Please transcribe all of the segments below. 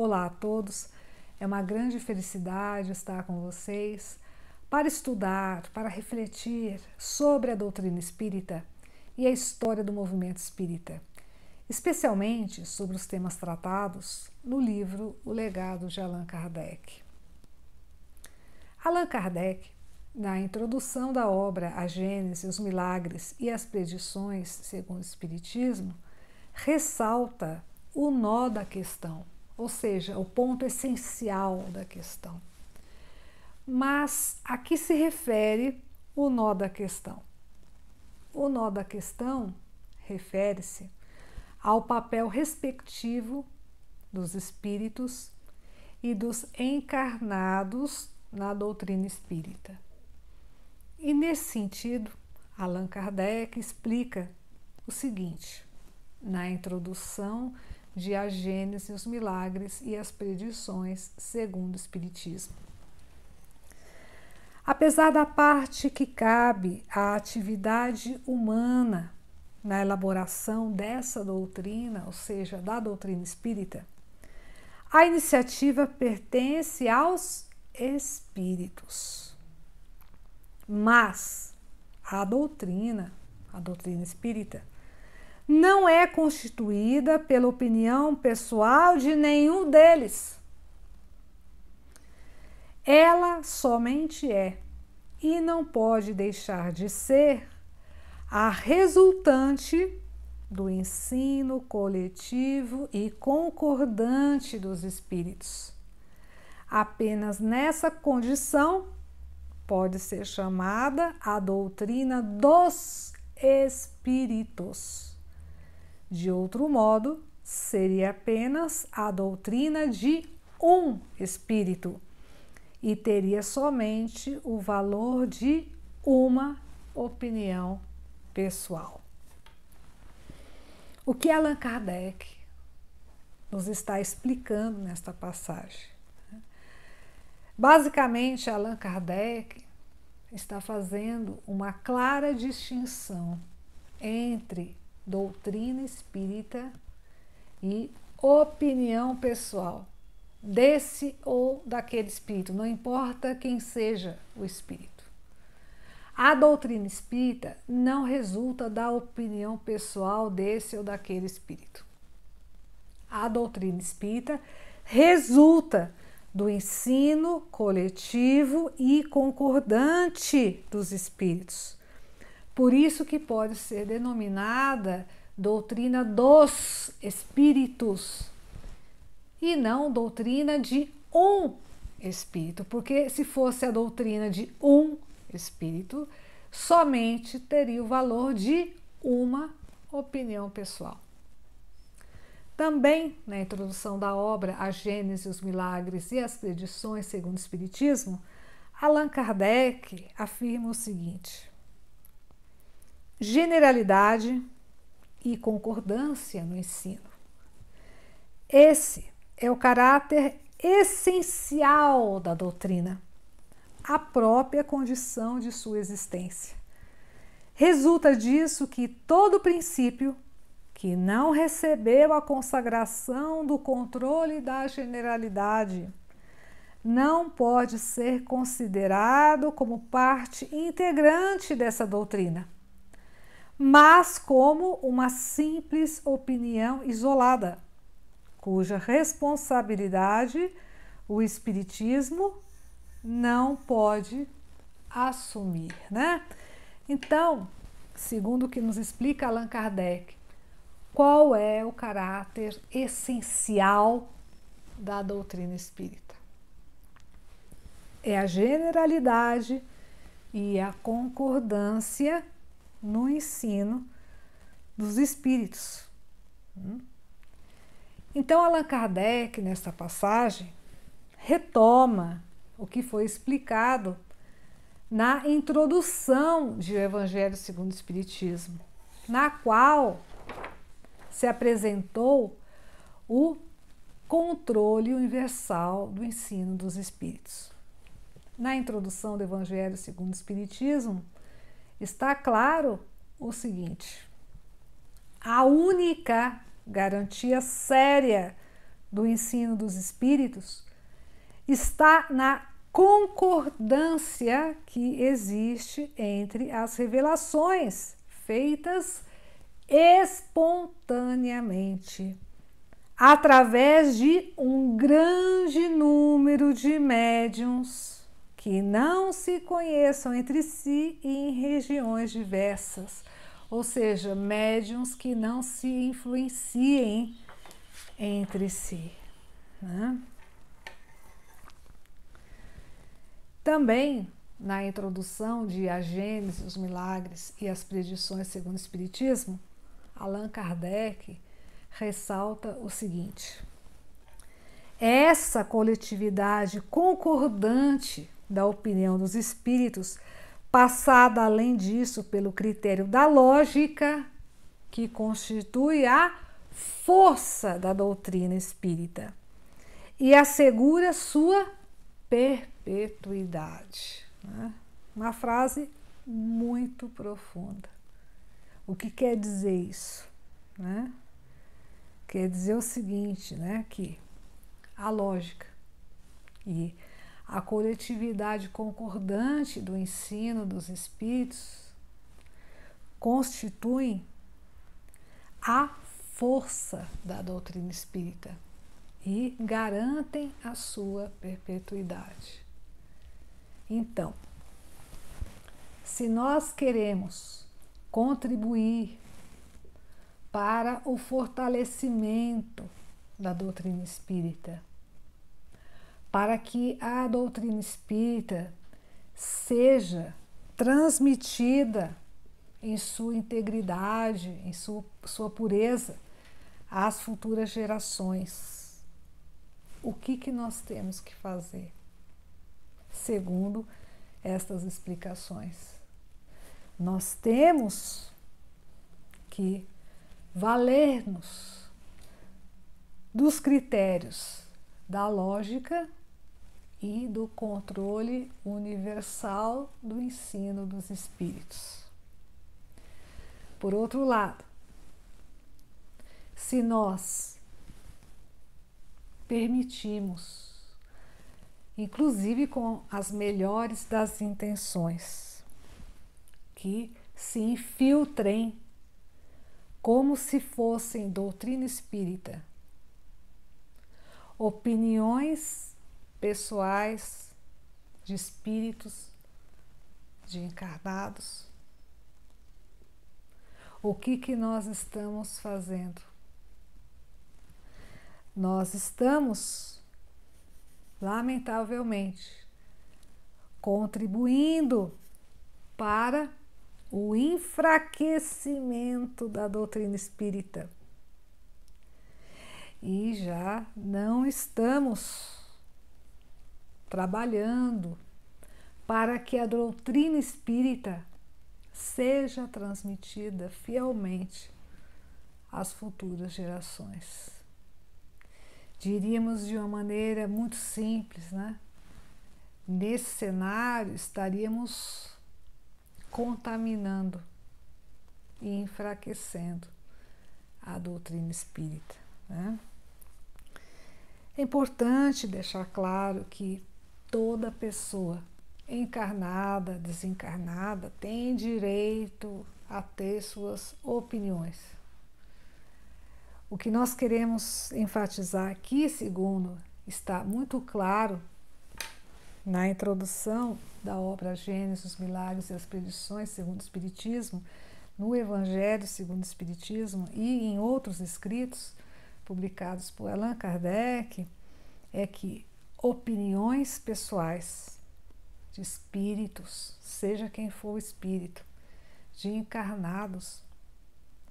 Olá a todos, é uma grande felicidade estar com vocês para estudar, para refletir sobre a doutrina espírita e a história do movimento espírita, especialmente sobre os temas tratados no livro O Legado de Allan Kardec. Allan Kardec, na introdução da obra A Gênese, os Milagres e as Predições segundo o Espiritismo, ressalta o nó da questão, ou seja, o ponto essencial da questão. Mas a que se refere o nó da questão? O nó da questão refere-se ao papel respectivo dos espíritos e dos encarnados na doutrina espírita. E nesse sentido, Allan Kardec explica o seguinte, na introdução de A Gênese, os Milagres e as Predições segundo o Espiritismo. Apesar da parte que cabe à atividade humana na elaboração dessa doutrina, ou seja, da doutrina espírita, a iniciativa pertence aos espíritos. Mas a doutrina espírita, não é constituída pela opinião pessoal de nenhum deles. Ela somente é, e não pode deixar de ser, a resultante do ensino coletivo e concordante dos espíritos. Apenas nessa condição pode ser chamada a doutrina dos espíritos. De outro modo, seria apenas a doutrina de um espírito e teria somente o valor de uma opinião pessoal. O que Allan Kardec nos está explicando nesta passagem? Basicamente, Allan Kardec está fazendo uma clara distinção entre doutrina espírita e opinião pessoal desse ou daquele espírito, não importa quem seja o espírito. A doutrina espírita não resulta da opinião pessoal desse ou daquele espírito. A doutrina espírita resulta do ensino coletivo e concordante dos espíritos. Por isso que pode ser denominada doutrina dos espíritos e não doutrina de um espírito, porque se fosse a doutrina de um espírito, somente teria o valor de uma opinião pessoal. Também, na introdução da obra A Gênese, os Milagres e as Predições segundo o Espiritismo, Allan Kardec afirma o seguinte: generalidade e concordância no ensino. Esse é o caráter essencial da doutrina, a própria condição de sua existência. Resulta disso que todo princípio que não recebeu a consagração do controle da generalidade não pode ser considerado como parte integrante dessa doutrina, mas como uma simples opinião isolada, cuja responsabilidade o Espiritismo não pode assumir, né? Então, segundo o que nos explica Allan Kardec, qual é o caráter essencial da doutrina espírita? É a generalidade e a concordância no ensino dos espíritos. Então, Allan Kardec, nesta passagem, retoma o que foi explicado na introdução de O Evangelho segundo o Espiritismo, na qual se apresentou o controle universal do ensino dos espíritos. Na introdução do Evangelho segundo o Espiritismo, está claro o seguinte: a única garantia séria do ensino dos espíritos está na concordância que existe entre as revelações feitas espontaneamente, através de um grande número de médiuns que não se conheçam entre si e em regiões diversas, ou seja, médiuns que não se influenciem entre si, né? Também, na introdução de A Gênese, os Milagres e as Predições segundo o Espiritismo, Allan Kardec ressalta o seguinte: essa coletividade concordante da opinião dos espíritos, passada além disso pelo critério da lógica, que constitui a força da doutrina espírita e assegura sua perpetuidade. Né? Uma frase muito profunda. O que quer dizer isso? Né? Quer dizer o seguinte, né? Que a lógica e a coletividade concordante do ensino dos espíritos constituem a força da doutrina espírita e garantem a sua perpetuidade. Então, se nós queremos contribuir para o fortalecimento da doutrina espírita, para que a doutrina espírita seja transmitida em sua integridade, em sua pureza às futuras gerações. O que nós temos que fazer? Segundo estas explicações, nós temos que valer-nos dos critérios da lógica e do controle universal do ensino dos espíritos. Por outro lado, se nós permitimos, inclusive com as melhores das intenções, que se infiltrem como se fossem doutrina espírita, opiniões pessoais de espíritos, de encarnados, o que nós estamos fazendo? Nós estamos, lamentavelmente, contribuindo para o enfraquecimento da doutrina espírita. E já não estamos trabalhando para que a doutrina espírita seja transmitida fielmente às futuras gerações. Diríamos de uma maneira muito simples, né? Nesse cenário estaríamos contaminando e enfraquecendo a doutrina espírita, né? É importante deixar claro que toda pessoa, encarnada, desencarnada, tem direito a ter suas opiniões. O que nós queremos enfatizar aqui, segundo está muito claro na introdução da obra Gênese, os Milagres e as Predições segundo o Espiritismo, no Evangelho segundo o Espiritismo e em outros escritos publicados por Allan Kardec, é que opiniões pessoais de espíritos, seja quem for o espírito, de encarnados,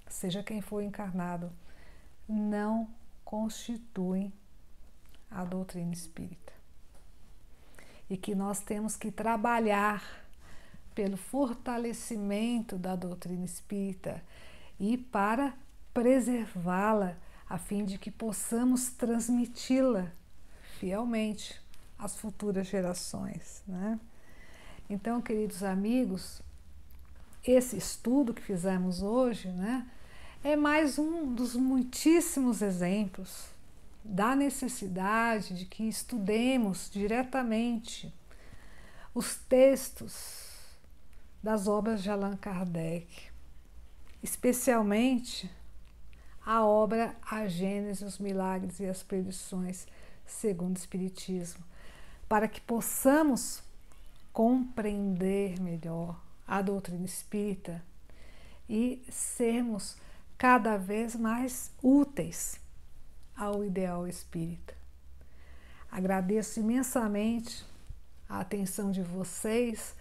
seja quem for encarnado, não constituem a doutrina espírita. E que nós temos que trabalhar pelo fortalecimento da doutrina espírita e para preservá-la, a fim de que possamos transmiti-la fielmente às futuras gerações, né? Então, queridos amigos, esse estudo que fizemos hoje, né, é mais um dos muitíssimos exemplos da necessidade de que estudemos diretamente os textos das obras de Allan Kardec, especialmente a obra A Gênese, os Milagres e as Predições segundo o Espiritismo, para que possamos compreender melhor a doutrina espírita e sermos cada vez mais úteis ao ideal espírita. Agradeço imensamente a atenção de vocês,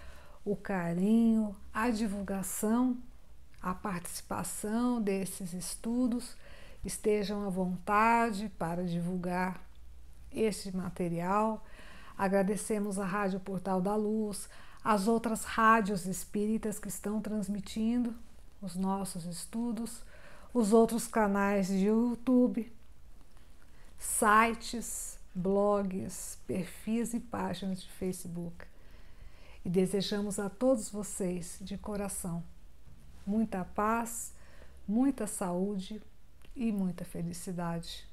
o carinho, a divulgação, a participação desses estudos. Estejam à vontade para divulgar este material. Agradecemos a Rádio Portal da Luz, as outras rádios espíritas que estão transmitindo os nossos estudos, os outros canais de YouTube, sites, blogs, perfis e páginas de Facebook. E desejamos a todos vocês, de coração, muita paz, muita saúde e muita felicidade.